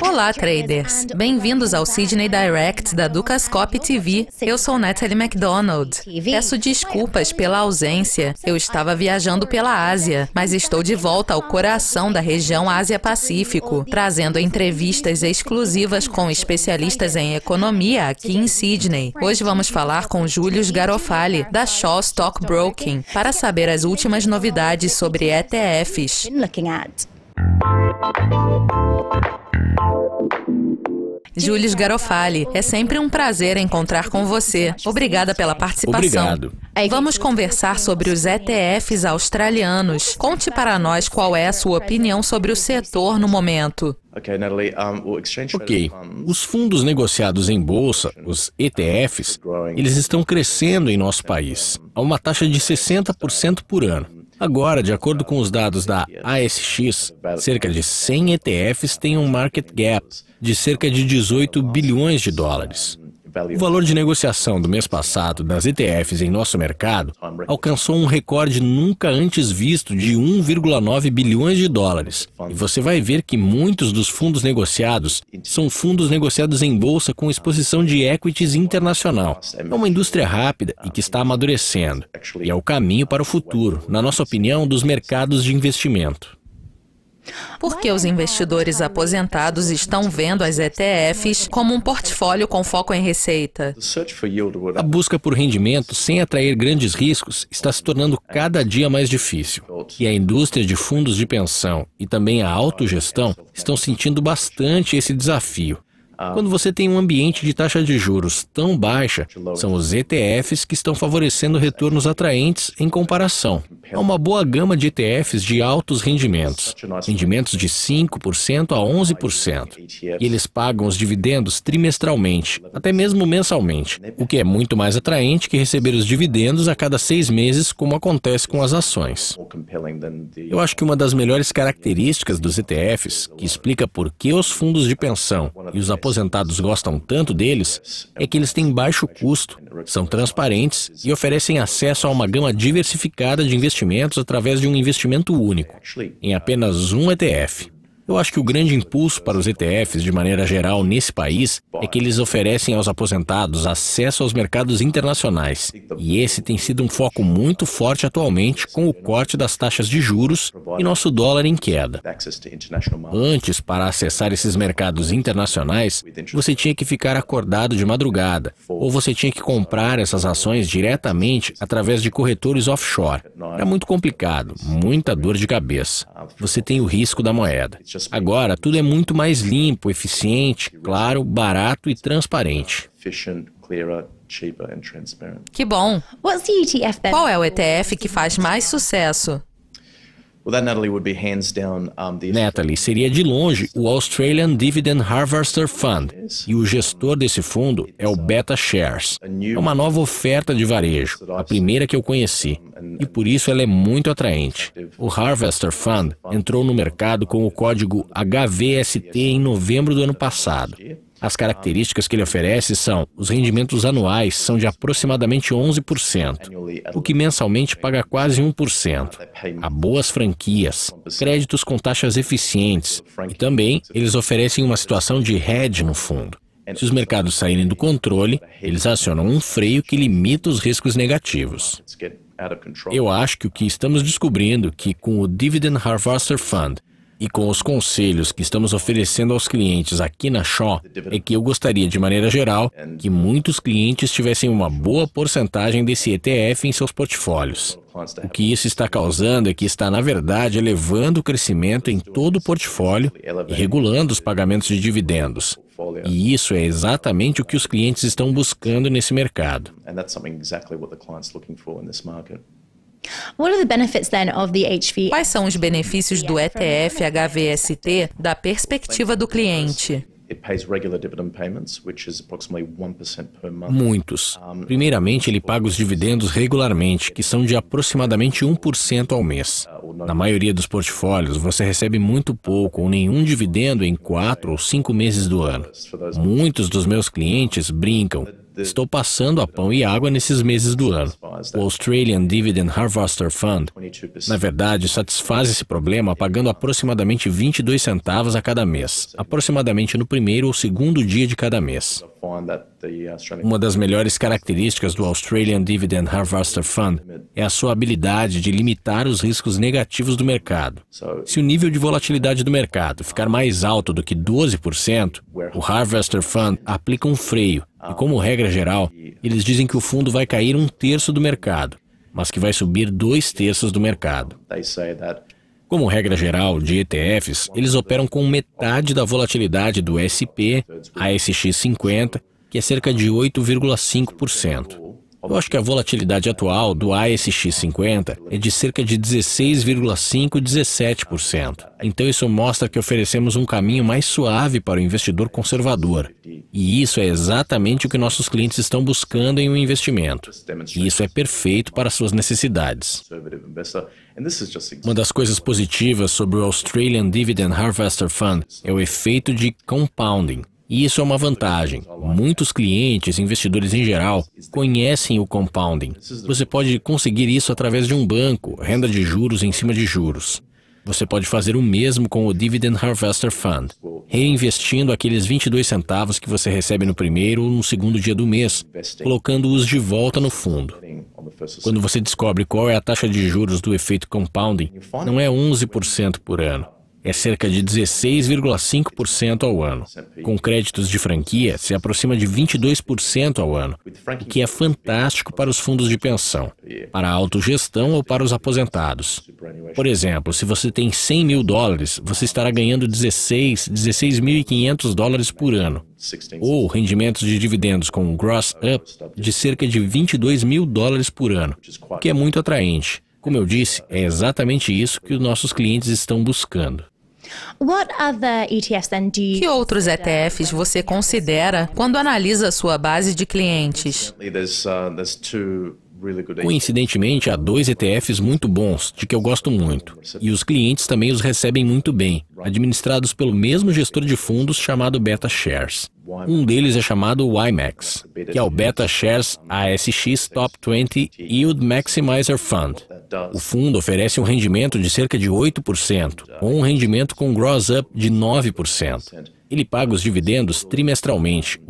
Olá, traders! Bem-vindos ao Sydney Direct da Dukascop TV. Eu sou Natalie MacDonald. Peço desculpas pela ausência. Eu estava viajando pela Ásia, mas estou de volta ao coração da região Ásia-Pacífico, trazendo entrevistas exclusivas com especialistas em economia aqui em Sydney. Hoje vamos falar com Julius Garofali, da Shaw Stockbroking, para saber as últimas novidades sobre ETFs. Julius Garofali, é sempre um prazer encontrar com você. Obrigada pela participação. Obrigado. Vamos conversar sobre os ETFs australianos. Conte para nós qual é a sua opinião sobre o setor no momento. Ok. Os fundos negociados em bolsa, os ETFs, eles estão crescendo em nosso país, a uma taxa de 60% por ano. Agora, de acordo com os dados da ASX, cerca de 100 ETFs têm um market gap de cerca de 18 bilhões de dólares. O valor de negociação do mês passado das ETFs em nosso mercado alcançou um recorde nunca antes visto de 1,9 bilhões de dólares. E você vai ver que muitos dos fundos negociados são fundos negociados em bolsa com exposição de equities internacional. É uma indústria rápida e que está amadurecendo. E é o caminho para o futuro, na nossa opinião, dos mercados de investimento. Por que os investidores aposentados estão vendo as ETFs como um portfólio com foco em receita? A busca por rendimento sem atrair grandes riscos está se tornando cada dia mais difícil. E a indústria de fundos de pensão e também a autogestão estão sentindo bastante esse desafio. Quando você tem um ambiente de taxa de juros tão baixa, são os ETFs que estão favorecendo retornos atraentes em comparação. Há uma boa gama de ETFs de altos rendimentos, rendimentos de 5% a 11%. E eles pagam os dividendos trimestralmente, até mesmo mensalmente, o que é muito mais atraente que receber os dividendos a cada 6 meses, como acontece com as ações. Eu acho que uma das melhores características dos ETFs, que explica por que os fundos de pensão e os aposentados gostam tanto deles, é que eles têm baixo custo, são transparentes e oferecem acesso a uma gama diversificada de investimentos através de um investimento único, em apenas um ETF. Eu acho que o grande impulso para os ETFs, de maneira geral, nesse país, é que eles oferecem aos aposentados acesso aos mercados internacionais. E esse tem sido um foco muito forte atualmente com o corte das taxas de juros e nosso dólar em queda. Antes, para acessar esses mercados internacionais, você tinha que ficar acordado de madrugada, ou você tinha que comprar essas ações diretamente através de corretores offshore. Era muito complicado, muita dor de cabeça. Você tem o risco da moeda. Agora, tudo é muito mais limpo, eficiente, claro, barato e transparente. Que bom! Qual é o ETF que faz mais sucesso? Natalie, seria de longe o Australian Dividend Harvester Fund, e o gestor desse fundo é o Beta Shares. É uma nova oferta de varejo, a primeira que eu conheci, e por isso ela é muito atraente. O Harvester Fund entrou no mercado com o código HVST em novembro do ano passado. As características que ele oferece são: os rendimentos anuais são de aproximadamente 11%, o que mensalmente paga quase 1%. Há boas franquias, créditos com taxas eficientes e também eles oferecem uma situação de hedge no fundo. Se os mercados saírem do controle, eles acionam um freio que limita os riscos negativos. Eu acho que o que estamos descobrindo que com o Dividend Harvester Fund e com os conselhos que estamos oferecendo aos clientes aqui na Shaw, é que eu gostaria, de maneira geral, que muitos clientes tivessem uma boa porcentagem desse ETF em seus portfólios. O que isso está causando é que está, na verdade, elevando o crescimento em todo o portfólio e regulando os pagamentos de dividendos. E isso é exatamente o que os clientes estão buscando nesse mercado. Quais são os benefícios do ETF HVST da perspectiva do cliente? Muitos. Primeiramente, ele paga os dividendos regularmente, que são de aproximadamente 1% ao mês. Na maioria dos portfólios, você recebe muito pouco ou nenhum dividendo em 4 ou 5 meses do ano. Muitos dos meus clientes brincam Estou passando a pão e água nesses meses do ano. O Australian Dividend Harvester Fund, na verdade, satisfaz esse problema pagando aproximadamente 22 centavos a cada mês, aproximadamente no primeiro ou segundo dia de cada mês. Uma das melhores características do Australian Dividend Harvester Fund é a sua habilidade de limitar os riscos negativos do mercado. Se o nível de volatilidade do mercado ficar mais alto do que 12%, o Harvester Fund aplica um freio e, como regra geral, eles dizem que o fundo vai cair 1/3 do mercado, mas que vai subir 2/3 do mercado. Como regra geral de ETFs, eles operam com metade da volatilidade do S&P, ASX 50, que é cerca de 8,5%. Eu acho que a volatilidade atual do ASX 50 é de cerca de 16,5% a 17%. Então isso mostra que oferecemos um caminho mais suave para o investidor conservador. E isso é exatamente o que nossos clientes estão buscando em um investimento. E isso é perfeito para suas necessidades. Uma das coisas positivas sobre o Australian Dividend Harvester Fund é o efeito de compounding. E isso é uma vantagem. Muitos clientes, investidores em geral, conhecem o compounding. Você pode conseguir isso através de um banco, renda de juros em cima de juros. Você pode fazer o mesmo com o Dividend Harvester Fund, reinvestindo aqueles 22 centavos que você recebe no primeiro ou no segundo dia do mês, colocando-os de volta no fundo. Quando você descobre qual é a taxa de juros do efeito compounding, não é 11% por ano. É cerca de 16,5% ao ano. Com créditos de franquia, se aproxima de 22% ao ano, o que é fantástico para os fundos de pensão, para a autogestão ou para os aposentados. Por exemplo, se você tem $100 mil, você estará ganhando $16.500 por ano, ou rendimentos de dividendos com um gross up de cerca de $22 mil por ano, o que é muito atraente. Como eu disse, é exatamente isso que os nossos clientes estão buscando. Que outros ETFs você considera quando analisa a sua base de clientes? Coincidentemente, há 2 ETFs muito bons, de que eu gosto muito. E os clientes também os recebem muito bem, administrados pelo mesmo gestor de fundos chamado BetaShares. Um deles é chamado WiMax, que é o BetaShares ASX Top 20 Yield Maximizer Fund. O fundo oferece um rendimento de cerca de 8%, ou um rendimento com gross up de 9%. Ele paga os dividendos trimestralmente.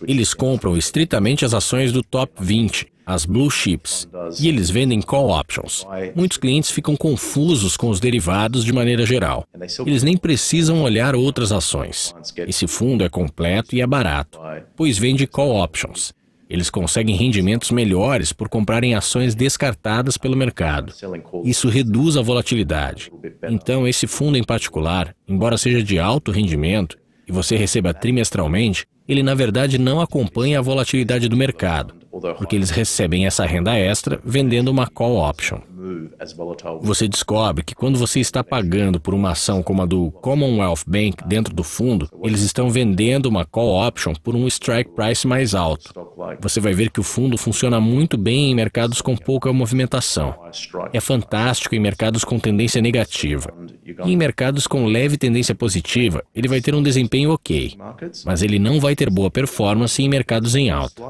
Eles compram estritamente as ações do Top 20, as Blue Chips, e eles vendem call options. Muitos clientes ficam confusos com os derivados de maneira geral. Eles nem precisam olhar outras ações. Esse fundo é completo e é barato, pois vende call options. Eles conseguem rendimentos melhores por comprarem ações descartadas pelo mercado. Isso reduz a volatilidade. Então, esse fundo em particular, embora seja de alto rendimento, e você receba trimestralmente, ele na verdade não acompanha a volatilidade do mercado, porque eles recebem essa renda extra vendendo uma call option. Você descobre que quando você está pagando por uma ação como a do Commonwealth Bank dentro do fundo, eles estão vendendo uma call option por um strike price mais alto. Você vai ver que o fundo funciona muito bem em mercados com pouca movimentação. É fantástico em mercados com tendência negativa. E em mercados com leve tendência positiva, ele vai ter um desempenho ok, mas ele não vai ter boa performance em mercados em alta.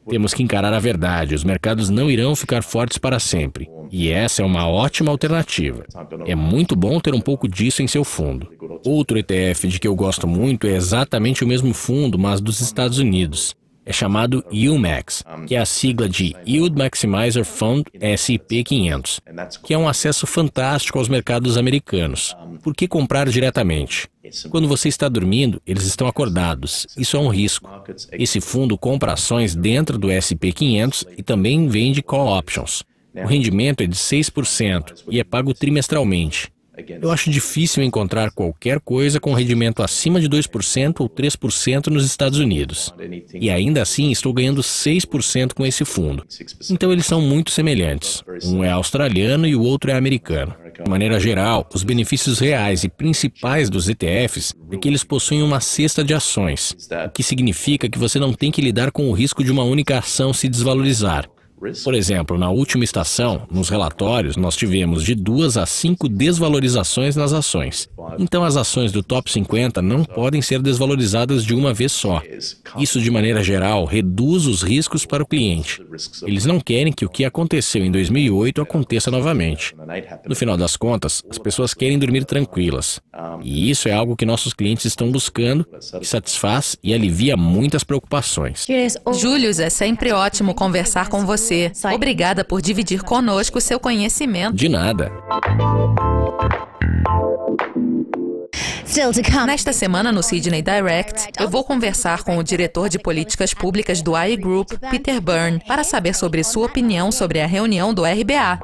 Temos que encarar a verdade, os mercados não irão ficar fortes para sempre. E essa é uma ótima alternativa. É muito bom ter um pouco disso em seu fundo. Outro ETF de que eu gosto muito é exatamente o mesmo fundo, mas dos Estados Unidos. É chamado UMAX, que é a sigla de Yield Maximizer Fund S&P 500, que é um acesso fantástico aos mercados americanos. Por que comprar diretamente? Quando você está dormindo, eles estão acordados. Isso é um risco. Esse fundo compra ações dentro do S&P 500 e também vende call options. O rendimento é de 6% e é pago trimestralmente. Eu acho difícil encontrar qualquer coisa com rendimento acima de 2% ou 3% nos Estados Unidos. E ainda assim estou ganhando 6% com esse fundo. Então eles são muito semelhantes. Um é australiano e o outro é americano. De maneira geral, os benefícios reais e principais dos ETFs é que eles possuem uma cesta de ações, o que significa que você não tem que lidar com o risco de uma única ação se desvalorizar. Por exemplo, na última estação, nos relatórios, nós tivemos de 2 a 5 desvalorizações nas ações. Então, as ações do top 50 não podem ser desvalorizadas de uma vez só. Isso, de maneira geral, reduz os riscos para o cliente. Eles não querem que o que aconteceu em 2008 aconteça novamente. No final das contas, as pessoas querem dormir tranquilas. E isso é algo que nossos clientes estão buscando, que satisfaz e alivia muitas preocupações. Julius, é sempre ótimo conversar com você. Obrigada por dividir conosco seu conhecimento. De nada. Nesta semana, no Sydney Direct, eu vou conversar com o diretor de políticas públicas do AI Group, Peter Byrne, para saber sobre sua opinião sobre a reunião do RBA.